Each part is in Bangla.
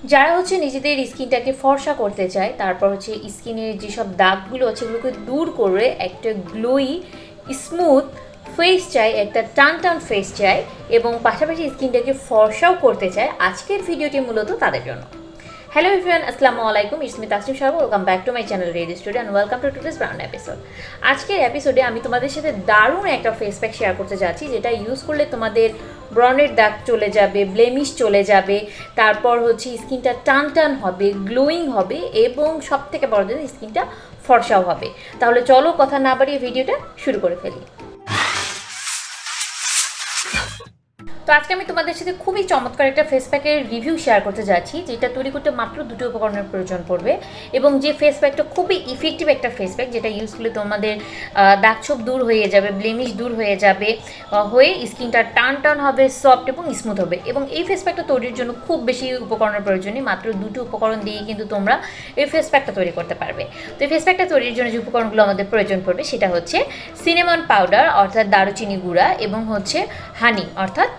যারা হচ্ছে নিজেদের স্কিনটাকে ফর্সা করতে চায়, তারপর হচ্ছে স্কিনের যেসব দাগগুলো আছে এগুলোকে দূর করে একটা গ্লোই স্মুথ ফেস চাই, একটা টান টান ফেস চাই এবং পাশাপাশি স্কিনটাকে ফর্সাও করতে চায়, আজকের ভিডিওটি মূলত তাদের জন্য। হ্যালো এভরিওয়ান, আসসালামু আলাইকুম। It's me Tasnim Shah. Welcome back to my channel ready studio and welcome to today's brown episode. আজকের এপিসোডে আমি তোমাদের সাথে দারুণ একটা ফেস প্যাক শেয়ার করতে যাচ্ছি, যেটা ইউজ করলে তোমাদের ব্রনের দাগ চলে যাবে, ব্লেমিশ চলে যাবে, তারপর হচ্ছে স্কিনটা টান টান হবে, গ্লোয়িং হবে এবং সব থেকে বড় দিন স্কিনটা ফর্সাও হবে। তাহলে চলো কথা না বাড়িয়ে ভিডিওটা শুরু করে ফেলি। তো আজকে আমি তোমাদের সাথে খুবই চমৎকার একটা ফেস প্যাকের রিভিউ শেয়ার করতে যাচ্ছি, যেটা তৈরি করতে মাত্র দুটো উপকরণের প্রয়োজন পড়বে এবং যে ফেস প্যাকটা খুবই ইফেক্টিভ একটা ফেস প্যাক, যেটা ইউজ করলে তোমাদের দাগছোপ দূর হয়ে যাবে, ব্লেমিশ দূর হয়ে যাবে, হয়ে স্কিনটা টান টান হবে, সফট এবং স্মুথ হবে। এবং এই ফেস প্যাকটা তৈরির জন্য খুব বেশি উপকরণের প্রয়োজন নেই, মাত্র দুটো উপকরণ দিয়ে কিন্তু তোমরা এই ফেস প্যাকটা তৈরি করতে পারবে। তো এই ফেস প্যাকটা তৈরির জন্য যে উপকরণগুলো আমাদের প্রয়োজন পড়বে সেটা হচ্ছে সিনেমন পাউডার অর্থাৎ দারুচিনি গুঁড়া এবং হচ্ছে হানি অর্থাৎ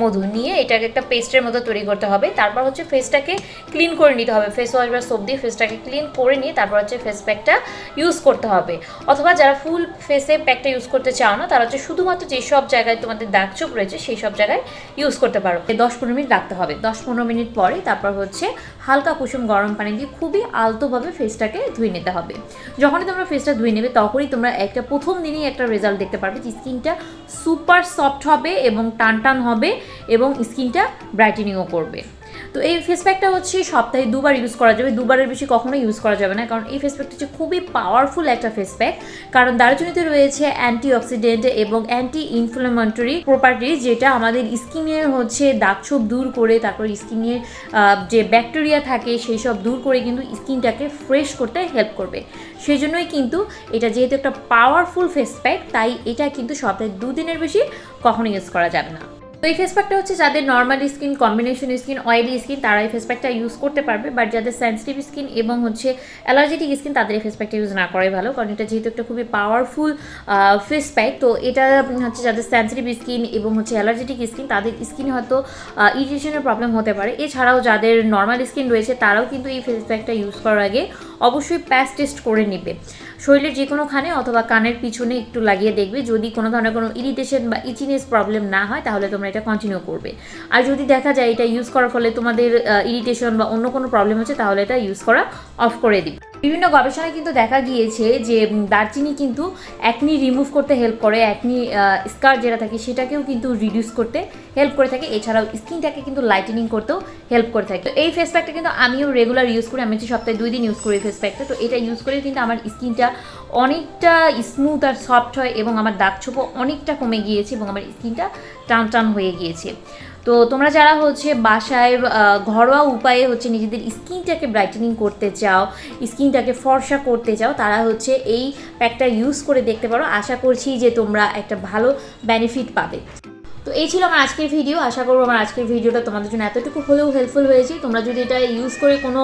মধু নিয়ে এটাকে একটা পেস্টের মতো তৈরি করতে হবে। তারপর হচ্ছে ফেসটাকে ক্লিন করে নিতে হবে, ফেস ওয়াশ বা সোপ দিয়ে ফেসটাকে ক্লিন করে নিয়ে তারপর হচ্ছে ফেস প্যাকটা ইউজ করতে হবে। অথবা যারা ফুল ফেসে প্যাকটা ইউজ করতে চাও না, তারা হচ্ছে শুধুমাত্র যেসব জায়গায় তোমাদের দাগছোপ রয়েছে সেই সব জায়গায় ইউজ করতে পারো। 10-15 মিনিট রাখতে হবে। 10-15 মিনিট পরে তারপর হচ্ছে হালকা কুসুম গরম পানি দিয়ে খুবই আলতোভাবে ফেসটাকে ধুয়ে নিতে হবে। যখনই তোমরা ফেসটা ধুয়ে নেবে তখনই তোমরা একটা প্রথম দিনই একটা রেজাল্ট দেখতে পারবে যে স্কিনটা সুপার সফট হবে এবং টান টান হবে এবং স্কিনটা ব্রাইটেনিংও করবে। তো এই ফেস প্যাকটা হচ্ছে সপ্তাহে 2 বার ইউজ করা যাবে, 2 বারের বেশি কখনো ইউজ করা যাবে না, কারণ এই ফেস প্যাকটা হচ্ছে খুবই পাওয়ারফুল একটা ফেস প্যাক। কারণ দারুচিনিতে রয়েছে অ্যান্টিঅক্সিডেন্ট এবং অ্যান্টি ইনফ্লামেটরি প্রপার্টিজ, যেটা আমাদের স্কিনের হচ্ছে দাগছোপ দূর করে তারপর স্কিনের যে ব্যাকটেরিয়া থাকে সেই সব দূর করে কিন্তু স্কিনটাকে ফ্রেশ করতে হেল্প করবে। সেই জন্যই কিন্তু এটা যেহেতু একটা পাওয়ারফুল ফেস প্যাক, তাই এটা কিন্তু সপ্তাহে 2 দিনের বেশি কখনো ইউজ করা যাবে না। তো এই ফেস প্যাকটা হচ্ছে যাদের normal skin, combination skin, oily skin, তারা এই ফেস প্যাকটা ইউজ করতে পারবে। বাট যাদের সেন্সিটিভ স্কিন এবং হচ্ছে অ্যালার্জেটিক স্কিন, তাদের এই ফেস প্যাকটা ইউজ না করাই ভালো, কারণ এটা যেহেতু একটা খুবই পাওয়ারফুল ফেস প্যাক। তো এটা হচ্ছে যাদের সেন্সিটিভ স্কিন এবং হচ্ছে অ্যালার্জেটিক স্কিন, তাদের স্কিনে হয়তো ইরিটেশনের প্রবলেম হতে পারে। এছাড়াও যাদের নর্মাল স্কিন রয়েছে তারাও কিন্তু এই ফেস প্যাকটা ইউজ করার আগে অবশ্যই প্যাচ টেস্ট করে নেবে। শরীরের যে কোনোখানে অথবা কানের পিছনে একটু লাগিয়ে দেখবে, যদি কোনো ধরনের কোনো ইরিটেশন বা ইচিনেস প্রবলেম না হয় তাহলে তোমরা এটা কন্টিনিউ করবে। আর যদি দেখা যায় এটা ইউজ করার ফলে তোমাদের ইরিটেশন বা অন্য কোনো প্রবলেম হচ্ছে, তাহলে এটা ইউজ করা অফ করে দিবে। বিভিন্ন গবেষণায় কিন্তু দেখা গিয়েছে যে দারচিনি কিন্তু অ্যাকনি রিমুভ করতে হেল্প করে, অ্যাকনি স্কার যেটা থাকে সেটাকেও কিন্তু রিডিউস করতে হেল্প করে থাকে। এছাড়াও স্কিনটাকে কিন্তু লাইটেনিং করতেও হেল্প করে থাকে। তো এই ফেস প্যাকটা কিন্তু আমিও রেগুলার ইউজ করি, আমি হচ্ছে সপ্তাহে 2 দিন ইউজ করি এই ফেস প্যাকটা। তো এটা ইউজ করে কিন্তু আমার স্কিনটা অনেকটা স্মুথ আর সফট হয় এবং আমার দাগছোপও অনেকটা কমে গিয়েছে এবং আমার স্কিনটা টান টান হয়ে গিয়েছে। তো তোমরা যারা হচ্ছে বাসায় ঘরোয়া উপায়ে হচ্ছে নিজেদের স্কিনটাকে ব্রাইটেনিং করতে চাও, স্কিনটাকে ফর্সা করতে চাও, তারা হচ্ছে এই প্যাকটা ইউজ করে দেখতে পারো। আশা করছি যে তোমরা একটা ভালো বেনিফিট পাবে। তো এই ছিল আমার আজকের ভিডিও। আশা করবো আমার আজকের ভিডিওটা তোমাদের জন্য এতটুকু হলেও হেল্পফুল হয়েছে। তোমরা যদি এটা ইউজ করে কোনো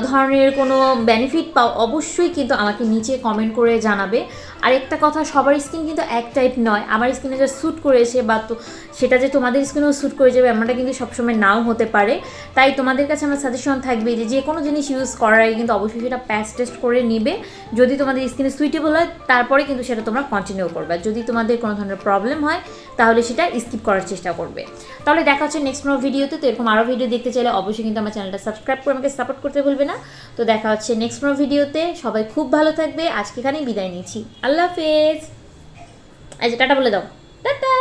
ধরনের কোনো বেনিফিট পাও, অবশ্যই কিন্তু আমাকে নিচে কমেন্ট করে জানাবে। আর একটা কথা, সবার স্কিন কিন্তু এক টাইপ নয়। আমার স্কিনে যা স্যুট করেছে বা তো সেটা যে তোমাদের স্কিনেও স্যুট করে যাবে এমনটা কিন্তু সবসময় নাও হতে পারে। তাই তোমাদের কাছে আমার সাজেশন থাকবে যে যে কোনো জিনিস ইউজ করার আগে কিন্তু অবশ্যই সেটা প্যাচ টেস্ট করে নিবে। যদি তোমাদের স্কিনে সুইটেবল হয় তারপরে কিন্তু সেটা তোমরা কন্টিনিউ করবে। যদি তোমাদের কোনো ধরনের প্রবলেম হয় তাহলে সেটা স্কিপ করার চেষ্টা করবে। তাহলে দেখা হচ্ছে নেক্সট কোনো ভিডিওতে। তো এরকম আরও ভিডিও দেখতে চাইলে অবশ্যই কিন্তু আমার চ্যানেলটা সাবস্ক্রাইব করে আমাকে সাপোর্ট করতে ভুলবে না। তো দেখা হচ্ছে নেক্সট কোনো ভিডিওতে। সবাই খুব ভালো থাকবে। আজকে এখানেই বিদায় নিচ্ছি। আল্লাহ হাফেজ। আজ টাটা বলে দাও। টাটা।